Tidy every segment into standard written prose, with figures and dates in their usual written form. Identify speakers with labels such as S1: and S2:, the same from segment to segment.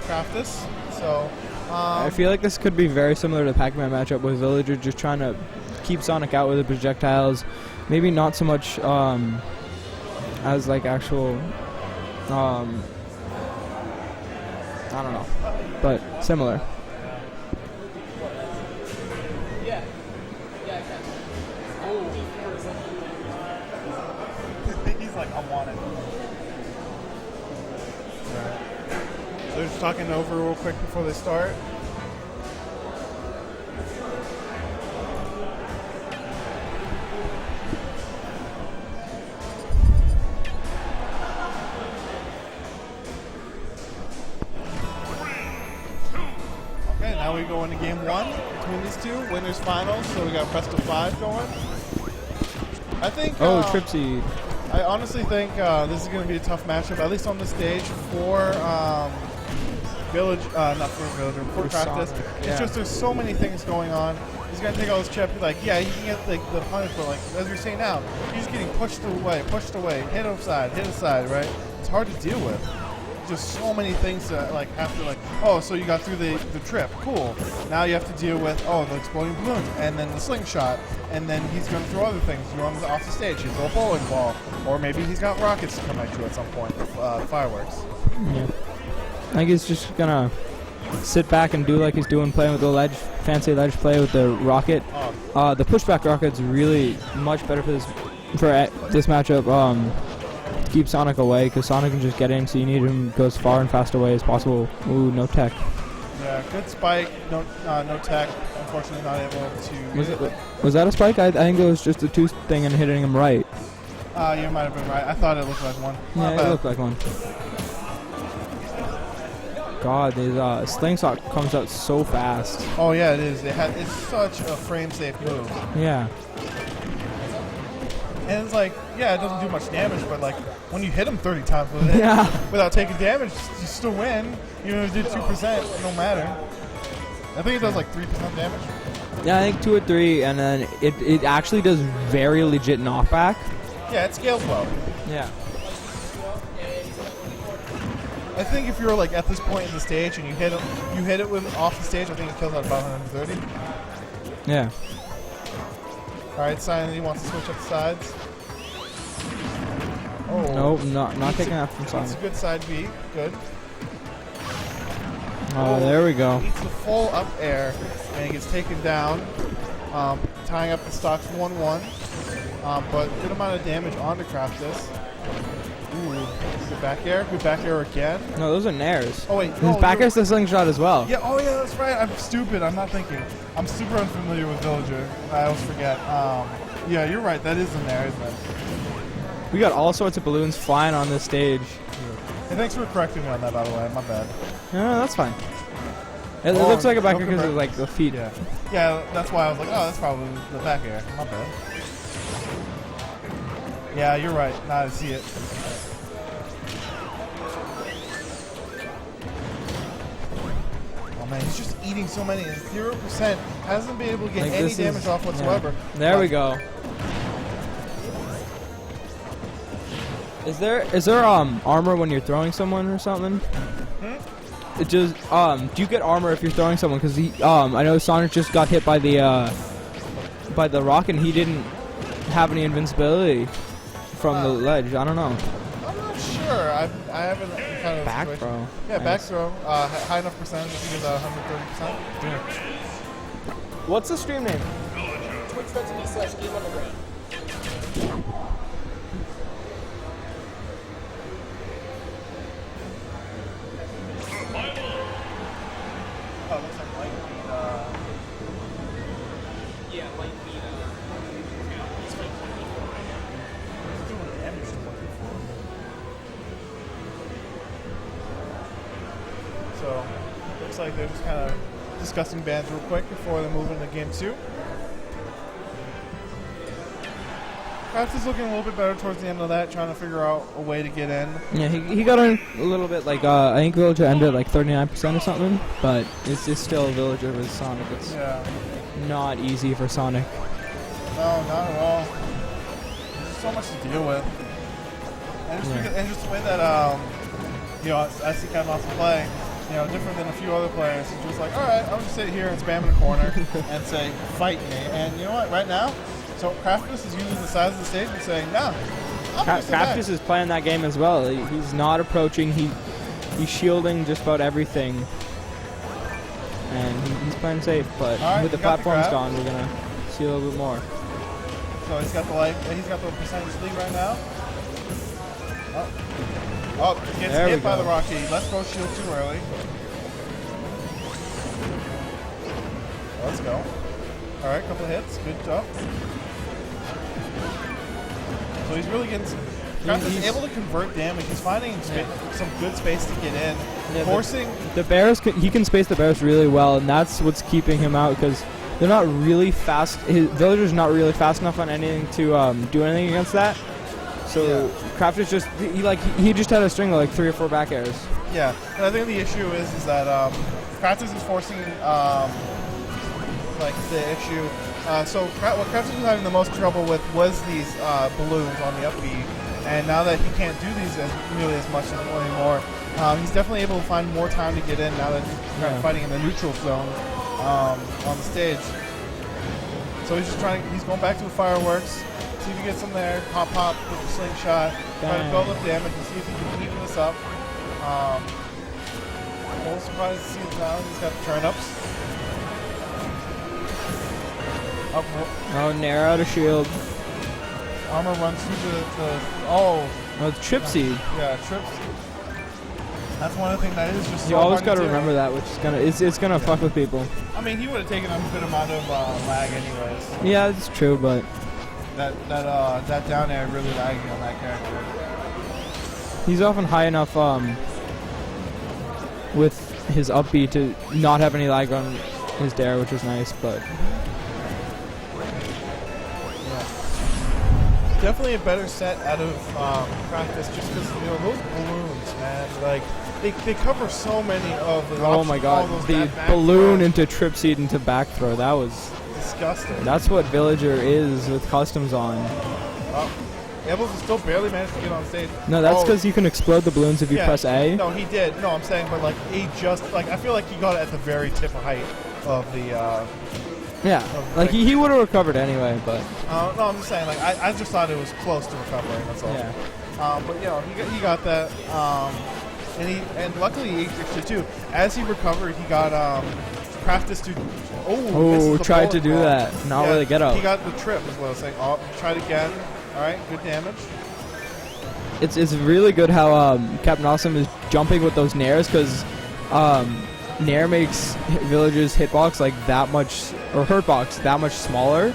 S1: Craftis. So
S2: I feel like this could be very similar to the Pac-Man matchup with Villager just trying to keep Sonic out with the projectiles. Maybe not so much as like actual, I don't know, but similar.
S1: Yeah. Yeah, I can. Oh. He's like, I want it. Alright. So they're just talking over real quick before they start. Okay, now we go into game one between these two. Winners finals, so we got best of 5 going. I think...
S2: Tripsy.
S1: I honestly think this is going to be a tough matchup, at least on the stage for Village, not for Villager, for Craftis. It's just there's so many things going on. He's going to take all this chip, like, yeah, he can get like, the punish, but like, as you're saying now, he's getting pushed away, hit aside, right? It's hard to deal with. Just so many things to like have to like, oh, so you got through the trip, cool. Now you have to deal with, oh, the exploding balloon, and then the slingshot, and then he's going to throw other things. You run off the stage, you throw a bowling ball, or maybe he's got rockets to come at you at some point, fireworks.
S2: Yeah. I think he's just gonna sit back and do like he's doing, playing with the ledge, fancy ledge play with the rocket. The pushback rocket's really much better for this matchup. Keep Sonic away, because Sonic can just get in, so you need him to go as far and fast away as possible. Ooh, no tech.
S1: Yeah, good spike, no tech. Unfortunately, not able to.
S2: Was that a spike? I think it was just a 2 thing and hitting him right.
S1: You might have been right. I thought it looked like one.
S2: Yeah, it looked like one. God, this slingshot comes out so fast.
S1: Oh yeah, it is. It's such a frame-safe move.
S2: Yeah.
S1: And it's like, yeah, it doesn't do much damage, but like when you hit him 30 times with it, without taking damage, you still win. Even if it did 2%, no matter. I think it does like 3% damage.
S2: Yeah, I think 2 or 3, and then it actually does very legit knockback.
S1: Yeah, it scales well.
S2: Yeah.
S1: I think if you're like at this point in the stage and you hit it with off the stage, I think it kills at about 130.
S2: Yeah.
S1: Alright, Silent wants to switch up the sides. Oh.
S2: Nope, not taking that from Sonic.
S1: It's a good side B. Good.
S2: Oh, there we go.
S1: Eats the full up air, and he gets taken down, tying up the stocks 1-1. But good amount of damage onto Craftis. Ooh, good back air. Good back air again.
S2: No, those are nairs.
S1: Oh, wait.
S2: His back air's the slingshot as well.
S1: Yeah, oh yeah, that's right. I'm stupid. I'm not thinking. I'm super unfamiliar with Villager. I always forget. Yeah, you're right. That is in there, isn't it?
S2: We got all sorts of balloons flying on this stage.
S1: Hey, thanks for correcting me on that, by the way. My bad.
S2: No, that's fine. It looks like a back air because of like the feet.
S1: Yeah. Yeah, that's why I was like, oh, that's probably the back air. My bad. Yeah, you're right. Now I see it. Oh man, he's just eating so many. 0%. Hasn't been able to get any damage off whatsoever.
S2: Yeah. There we go. Is there armor when you're throwing someone or something? It just do you get armor if you're throwing someone? Because I know Sonic just got hit by the rock and he didn't have any invincibility from the ledge. I don't know.
S1: I'm not sure. I haven't kind of
S2: back throw.
S1: Yeah, nice. Back throw. High enough percentage. I think it's 130%.
S2: Yeah. What's the stream name?
S3: Twitch.tv/GameOnTheGround.
S1: So, looks like they're just kind of discussing bans real quick before they move into game 2. Craftis is looking a little bit better towards the end of that, trying to figure out a way to get in.
S2: Yeah, he got in a little bit, like, I think Villager ended at like 39% or something, but it's still Villager with Sonic. It's not easy for Sonic.
S1: No, not at all. There's so much to deal with. And just the way that, you know, SC kind of wants to play, You know, different than a few other players. He's just like, all right, I'm just sit here and spam in a corner and say, fight me. And you know what? Right now, so Craftis is using the size of the stage and saying, no.
S2: Craftis is playing that game as well. He's not approaching. He's shielding just about everything. And he's playing safe, but
S1: right,
S2: with the platforms gone, we're gonna see a little bit more.
S1: So he's got the percentage lead right now. Oh, gets hit by the Rocky. Let's go shield too early. Let's go. All right, couple of hits. Good job. So he's really getting some. He's able to convert damage. He's finding some good space to get in. Yeah, forcing
S2: the bears. He can space the bears really well, and that's what's keeping him out because they're not really fast. His villager's not really fast enough on anything to do anything against that. So Craftis just he just had a string of like 3 or 4 back airs.
S1: Yeah, and I think the issue is that Craftis is forcing like the issue. So what Craftis was having the most trouble with was these balloons on the up B. And now that he can't do these nearly as much anymore, he's definitely able to find more time to get in now that he's fighting in the neutral zone on the stage. So he's just he's going back to the fireworks, see if he gets some there, pop with the slingshot, try to build up damage and see if he can even this up. A little surprised to see it now, he's got the turn-ups.
S2: Oh, Nair out of shield.
S1: Armor runs through
S2: it's Trip Seed.
S1: Yeah, Trip Seed. That's one of the things that is just.
S2: You always got to remember that, which is it's gonna fuck with people.
S1: I mean, he would have taken a good amount of lag anyways.
S2: Yeah, it's true, but
S1: that down air really lagging on that character.
S2: He's often high enough with his up B to not have any lag on his dare, which is nice, but.
S1: Definitely a better set out of Craftis just because, you know, those balloons, man, like, they cover so many of the
S2: Oh my god, the balloon into Trip Seed into back throw, that was
S1: disgusting.
S2: That's what Villager is with customs on.
S1: Evils still barely managed to get on stage.
S2: No, that's because you can explode the balloons if you press A.
S1: No, he did. No, I'm saying, but like, he just, like, I feel like he got it at the very tip of height of the,
S2: yeah, like he would have recovered anyway, but.
S1: No, I'm just saying, like, I just thought it was close to recovering. That's all.
S2: Yeah.
S1: But you know, he got that, and luckily he actually too. As he recovered, he got Craftis to
S2: tried to do that. Not with a get up.
S1: He got the trip as well. It's like, tried again. All right, good damage.
S2: It's really good how CaptAwesum is jumping with those nairs because. Nair makes Villager's hitbox like that much, or hurtbox that much smaller.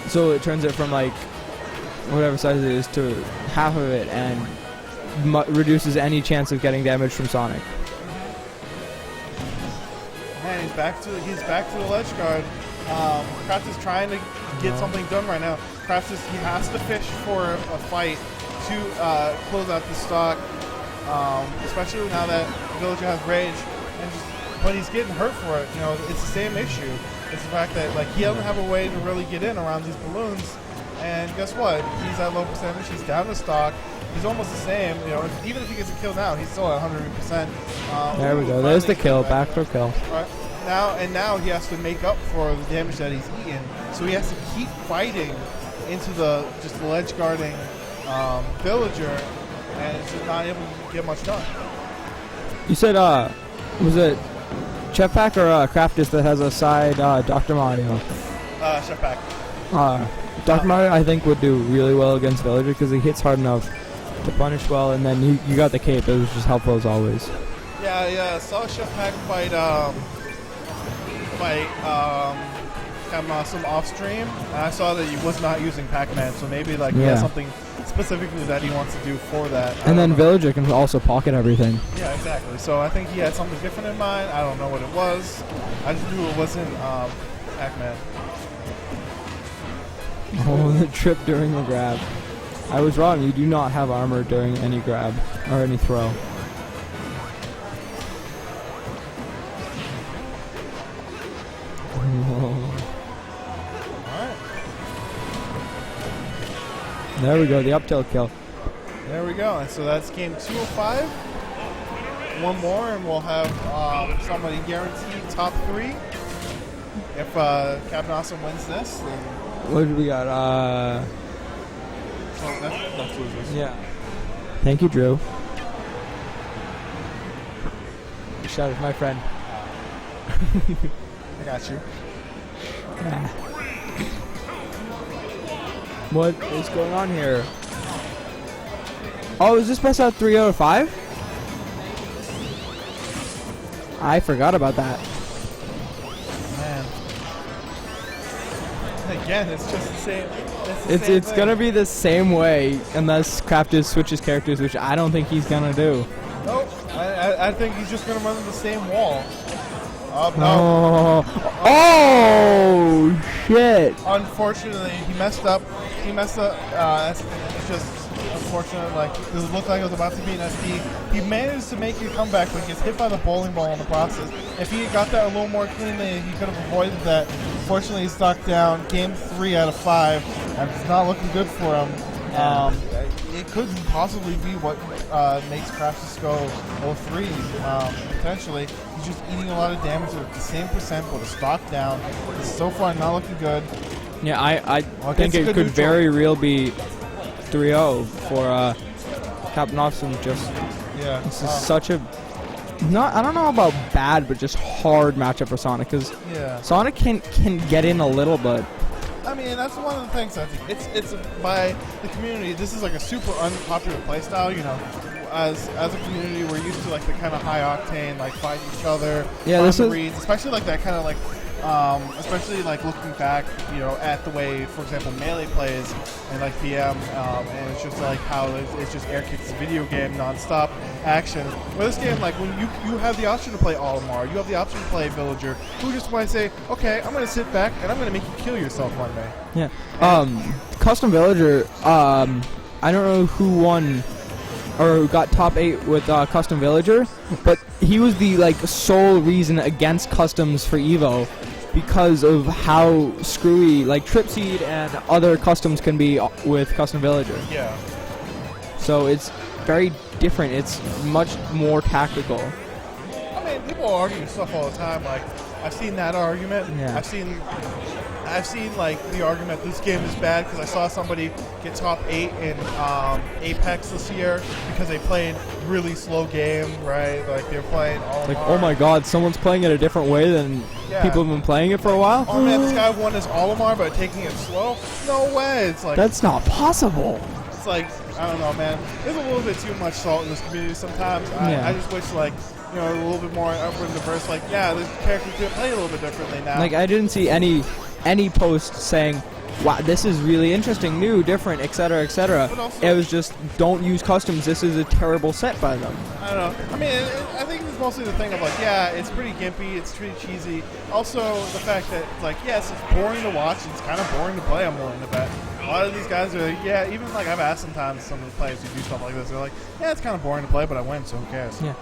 S2: So it turns it from like whatever size it is to half of it, and reduces any chance of getting damage from Sonic.
S1: Man, he's back to the ledge guard. Craftis trying to get something done right now. Craftis, he has to fish for a fight to close out the stock. Especially now that Villager has rage, but he's getting hurt for it. You know, it's the same issue. It's the fact that like he doesn't have a way to really get in around these balloons, and guess what? He's at low percentage. He's down to stock. He's almost the same. You know, even if he gets a kill now, he's still at 100%.
S2: There we go. There's the kill. Back for kill.
S1: Right. Now he has to make up for the damage that he's eaten. So he has to keep fighting into the ledge guarding Villager. And it's just not able to get much done.
S2: You said, was it Chef Pack or Craftis that has a side Dr. Mario?
S1: Chef Pack.
S2: Dr. Mario, I think, would do really well against Villager because he hits hard enough to punish well, and then you got the cape. It was just helpful as always.
S1: Yeah. Saw Chef Pack fight CaptAwesum off stream, and I saw that he was not using Pac-Man, so maybe like he has something specifically that he wants to do for that.
S2: And then Villager can also pocket everything.
S1: Yeah, exactly. So I think he had something different in mind. I don't know what it was. I just knew it wasn't Pac-Man.
S2: Oh, the trip during the grab. I was wrong. You do not have armor during any grab or any throw. There we go, the up tilt kill.
S1: There we go, and so that's game 2 of 5. one more, and we'll have somebody guaranteed top 3. If CaptAwesum wins this, then
S2: What do we got?
S1: that's losers.
S2: Yeah. Thank you, Drew. Shout out to my friend.
S1: I got you.
S2: What is going on here? Oh, is this best out of 3 out of 5? I forgot about that.
S1: Man. Again, it's just the same.
S2: It's gonna be the same way unless Craftis switches characters, which I don't think he's gonna do.
S1: Nope. I think he's just gonna run into the same wall. No.
S2: Oh shit!
S1: Unfortunately, he messed up. It's just unfortunate. Like, it looked like it was about to be an SD. He managed to make a comeback, but he gets hit by the bowling ball in the process. If he had got that a little more cleanly, he could have avoided that. Unfortunately, he's knocked down. Game 3 out of 5, and it's not looking good for him. It could possibly be what makes Craftis go 0-3, potentially. He's just eating a lot of damage with the same percent, but a stock down. It's so far not looking good.
S2: Yeah, I think it could very real be 3-0 for CaptAwesum. Just this is such a I don't know about bad, but just hard matchup for Sonic, because Sonic can get in a little, but
S1: I mean, that's one of the things I think it's by the community. This is like a super unpopular playstyle, you know. As a community, we're used to like the kind of high octane, like fight each other.
S2: Yeah, this is
S1: reads, especially like that kind of like, especially like looking back, you know, at the way, for example, Melee plays and like BM, and it's just like how it's just air kicks, video game, nonstop action. Where this game, like when you have the option to play Olimar, you have the option to play Villager, who just might say, okay, I'm gonna sit back and I'm gonna make you kill yourself one day.
S2: Yeah. Custom Villager. I don't know who won or who got top 8 with Custom Villager, but he was the like sole reason against customs for Evo, because of how screwy like Trip Seed and other customs can be with Custom Villager.
S1: Yeah.
S2: So it's very different. It's much more tactical.
S1: I mean, people argue stuff all the time. Like, I've seen that argument.
S2: Yeah.
S1: I've seen like the argument this game is bad because I saw somebody get top 8 in Apex this year because they played really slow game, right? Like they're playing all
S2: Like, oh my god, someone's playing it a different way than people have been playing it for a while?
S1: Oh man, this guy won his Olimar by taking it slow? No way. It's like,
S2: that's not possible.
S1: It's like, I don't know, man. There's a little bit too much salt in this community sometimes. I just wish, like, you know, a little bit more upward and diverse. Like, yeah, this character could play a little bit differently now.
S2: Like, I didn't see any post saying, wow, this is really interesting, new, different, etc., etc. It was just, don't use customs. This is a terrible set by them.
S1: I don't know. I mean, I think it's mostly the thing of like, yeah, it's pretty gimpy, it's pretty cheesy. Also, the fact that, like, yes, it's boring to watch, it's kind of boring to play, I'm willing to bet. A lot of these guys are, yeah, even like I've asked sometimes some of the players who do stuff like this, they're like, yeah, it's kind of boring to play, but I win, so who cares?
S2: Yeah.